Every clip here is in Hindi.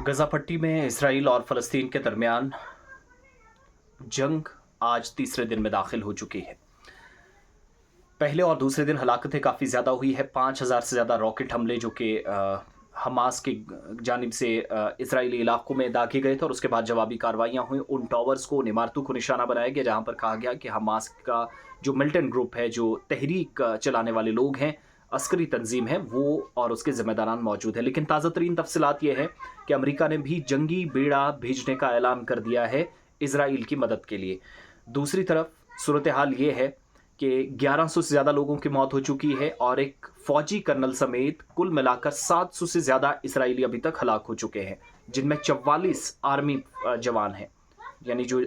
गज़ा पट्टी में इसराइल और फ़लस्तीन के दरमियान जंग आज तीसरे दिन में दाखिल हो चुकी है। पहले और दूसरे दिन हलाकतें काफ़ी ज़्यादा हुई है। 5,000 से ज़्यादा रॉकेट हमले जो कि हमास की जानिब से इसराइली इलाकों में दागे गए थे और उसके बाद जवाबी कार्रवाइयाँ हुई। उन टावर्स को, उन इमारतों को निशाना बनाया गया जहाँ पर कहा गया कि हमास का जो मिलिटेंट ग्रुप है, जो तहरीक चलाने वाले लोग हैं, अस्करी तंजीम है, वो और उसके ज़िम्मेदारान मौजूद हैं। लेकिन ताज़ा तरीन तफ़सीलात ये है कि अमेरिका ने भी जंगी बेड़ा भेजने का ऐलान कर दिया है इसराइल की मदद के लिए। दूसरी तरफ सूरत हाल ये है कि 1100 से ज़्यादा लोगों की मौत हो चुकी है और एक फ़ौजी कर्नल समेत कुल मिलाकर 700 से ज़्यादा इसराइली अभी तक हलाक हो चुके हैं, जिनमें 44 आर्मी जवान हैं। यानी जो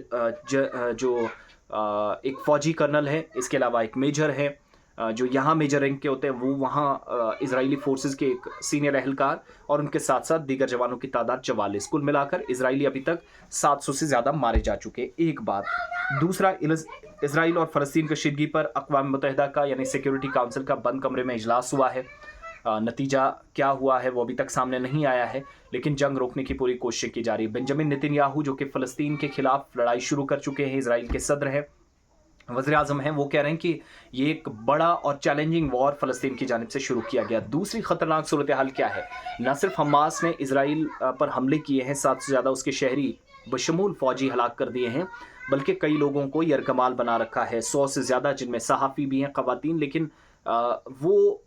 एक फ़ौजी कर्नल है, इसके अलावा एक मेजर है, जो यहाँ मेजर रैंक के होते हैं वो वहाँ इजरायली फोर्सेस के एक सीनियर एहलकार और उनके साथ साथ दीगर जवानों की तादाद 44। कुल मिलाकर इजरायली अभी तक 700 से ज़्यादा मारे जा चुके। एक बात। दूसरा, इसराइल और फ़लस्तीन कशीदगी पर अक़वाम मुत्तहिदा का यानी सिक्योरिटी काउंसिल का बंद कमरे में इजलास हुआ है। नतीजा क्या हुआ है वो अभी तक सामने नहीं आया है, लेकिन जंग रोकने की पूरी कोशिश की जा रही है। बेंजामिन नेतन्याहू जो कि फ़लस्तीन के खिलाफ लड़ाई शुरू कर चुके हैं, इसराइल के सदर हैं, वज़ीर-ए-आज़म हैं, वो कह रहे हैं कि ये एक बड़ा और चैलेंजिंग वॉर फ़लस्तीन की जानिब से शुरू किया गया। दूसरी ख़तरनाक सूरत हाल क्या है? न सिर्फ हमास ने इसराइल पर हमले किए हैं, 7 से ज़्यादा उसके शहरी बशमूल फ़ौजी हलाक कर दिए हैं, बल्कि कई लोगों को यरगमाल बना रखा है। 100 से ज़्यादा, जिनमें सहाफ़ी भी हैं, ख़वातीन, लेकिन वो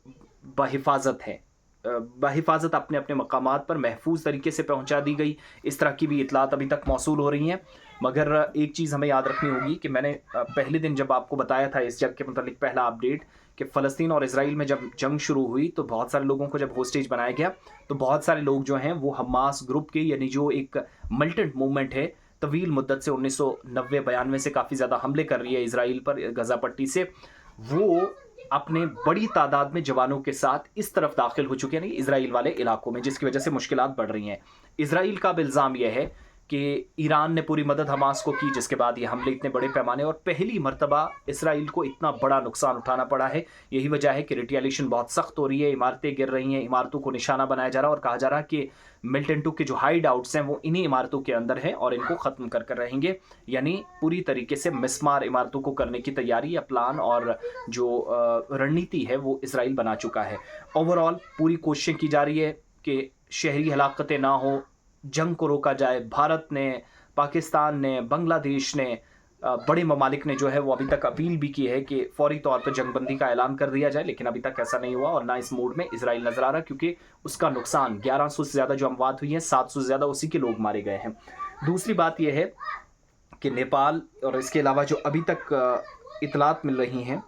बहिफ़ाज़त हैं। बहिफ़ाज़त अपने अपने मकामात पर महफूज तरीके से पहुँचा दी गई। इस तरह की भी इतलात अभी तक मौसूल हो रही हैं। मगर एक चीज़ हमें याद रखनी होगी कि मैंने पहले दिन जब आपको बताया था इस जंग के मुतालिक पहला अपडेट कि फ़लस्तीन और इसराइल में जब जंग शुरू हुई तो बहुत सारे लोगों को जब होस्टेज बनाया गया तो बहुत सारे लोग जो हैं वो हमास ग्रुप के, यानी जो एक मिलिटेंट मूवमेंट है, तवील मुद्दत से 1990-92 से काफ़ी ज़्यादा हमले कर रही है इसराइल पर गज़ा पट्टी से, वो अपने बड़ी तादाद में जवानों के साथ इस तरफ दाखिल हो चुके हैं, नहीं इसराइल वाले इलाकों में, जिसकी वजह से मुश्किलात बढ़ रही हैं। इसराइल का अब इल्ज़ाम यह है कि ईरान ने पूरी मदद हमास को की, जिसके बाद ये हमले इतने बड़े पैमाने और पहली मर्तबा इसराइल को इतना बड़ा नुकसान उठाना पड़ा है। यही वजह है कि रिटेलिएशन बहुत सख्त हो रही है, इमारतें गिर रही हैं, इमारतों को निशाना बनाया जा रहा है और कहा जा रहा है कि मिलिटेंटों के जो हाइड आउट्स हैं वो इन्हीं इमारतों के अंदर हैं और इनको ख़त्म कर रहेंगे। यानी पूरी तरीके से मिसमार इमारतों को करने की तैयारी या प्लान और जो रणनीति है वो इसराइल बना चुका है। ओवरऑल पूरी कोशिशें की जा रही है कि शहरी हलाकतें ना हो, जंग को रोका जाए। भारत ने, पाकिस्तान ने, बांग्लादेश ने, बड़े ममालिक ने जो है वो अभी तक अपील भी की है कि फौरी तौर पर जंगबंदी का ऐलान कर दिया जाए, लेकिन अभी तक ऐसा नहीं हुआ और ना इस मूड में इसराइल नजर आ रहा, क्योंकि उसका नुकसान 1100 से ज़्यादा जो अमवात हुई हैं, 700 से ज़्यादा उसी के लोग मारे गए हैं। दूसरी बात यह है कि नेपाल और इसके अलावा जो अभी तक इतलात मिल रही हैं,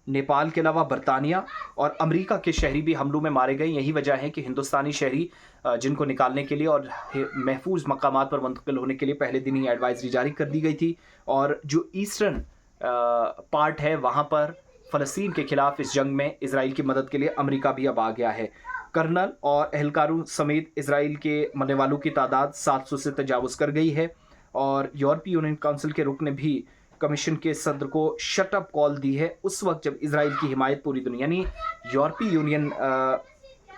नेपाल के अलावा बरतानिया और अमेरिका के शहरी भी हमलों में मारे गए। यही वजह है कि हिंदुस्तानी शहरी जिनको निकालने के लिए और महफूज मकामात पर मुंतकिल होने के लिए पहले दिन ही एडवाइजरी जारी कर दी गई थी। और जो ईस्टर्न पार्ट है वहाँ पर फ़लस्तीन के खिलाफ इस जंग में इसराइल की मदद के लिए अमेरिका भी अब आ गया है। कर्नल और एहलकारों समेत इसराइल के मरने वालों की तादाद 700 से तजावुज़ कर गई है और यूरोपीय यूनियन काउंसिल के रुकन ने भी कमीशन के सदर को शट अप कॉल दी है उस वक्त जब इसराइल की हिमायत पूरी दुनिया, यानी यूरोपीय यूनियन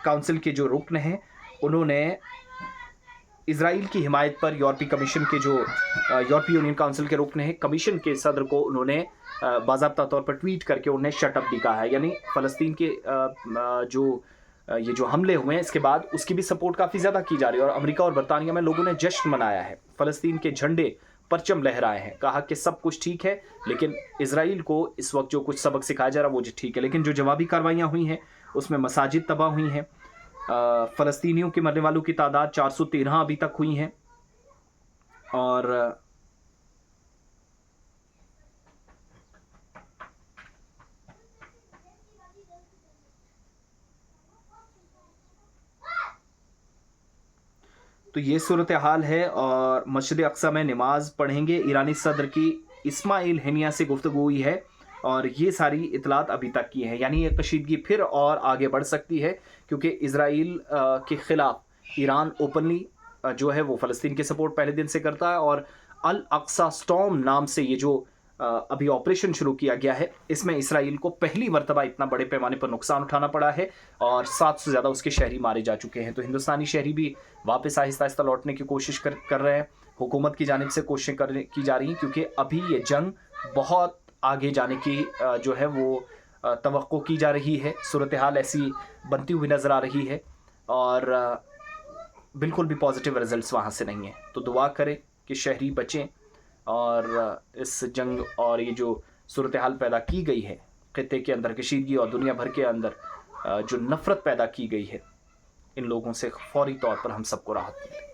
काउंसिल के जो रुकन हैं, उन्होंने इसराइल की हिमायत पर यूरोपीय कमीशन के जो यूरोपीय यूनियन काउंसिल के रुकन हैं, कमीशन के सदर को उन्होंने बाज़ाब्ता तौर पर ट्वीट करके उन्हें शट अप भी कहा है। यानी फ़लस्तीन के ये जो हमले हुए हैं इसके बाद उसकी भी सपोर्ट काफ़ी ज़्यादा की जा रही है और अमेरिका और बरतानिया में लोगों ने जश्न मनाया है, फ़लस्तीन के झंडे परचम लहराए हैं, कहा कि सब कुछ ठीक है, लेकिन इसराइल को इस वक्त जो कुछ सबक सिखाया जा रहा है वो जो ठीक है, लेकिन जो जवाबी कार्रवाइयाँ हुई हैं उसमें मसाजिद तबाह हुई हैं। फ़लस्तीनियों के मरने वालों की तादाद 413 अभी तक हुई हैं और तो ये सूरत हाल है। और मस्जिद अक्सा में नमाज पढ़ेंगे, ईरानी सदर की इस्माइल हनिया से गुफ्तगू हुई है और ये सारी इतलात अभी तक की हैं। यानी ये कशीदगी फिर और आगे बढ़ सकती है क्योंकि इसराइल के ख़िलाफ़ ईरान ओपनली जो है वो फ़लस्तीन की सपोर्ट पहले दिन से करता है और अल अक्सा स्टॉर्म नाम से ये जो अभी ऑपरेशन शुरू किया गया है। इसमें इसराइल को पहली मर्तबा इतना बड़े पैमाने पर नुकसान उठाना पड़ा है और 700 से ज़्यादा उसके शहरी मारे जा चुके हैं। तो हिंदुस्तानी शहरी भी वापस आहिस्ता आहिस्ता लौटने की कोशिश कर रहे हैं। हुकूमत की जानिब से कोशिशें की जा रही हैं, क्योंकि अभी ये जंग बहुत आगे जाने की जो है वो तवक्को की जा रही है। सूरत हाल ऐसी बनती हुई नज़र आ रही है और बिल्कुल भी पॉजिटिव रिजल्ट्स वहाँ से नहीं हैं। तो दुआ करें कि शहरी बचें और इस जंग और ये जो सूरत हाल पैदा की गई है खित्ते के अंदर, कशीदगी और दुनिया भर के अंदर जो नफ़रत पैदा की गई है, इन लोगों से फौरी तौर पर हम सबको राहत मिले।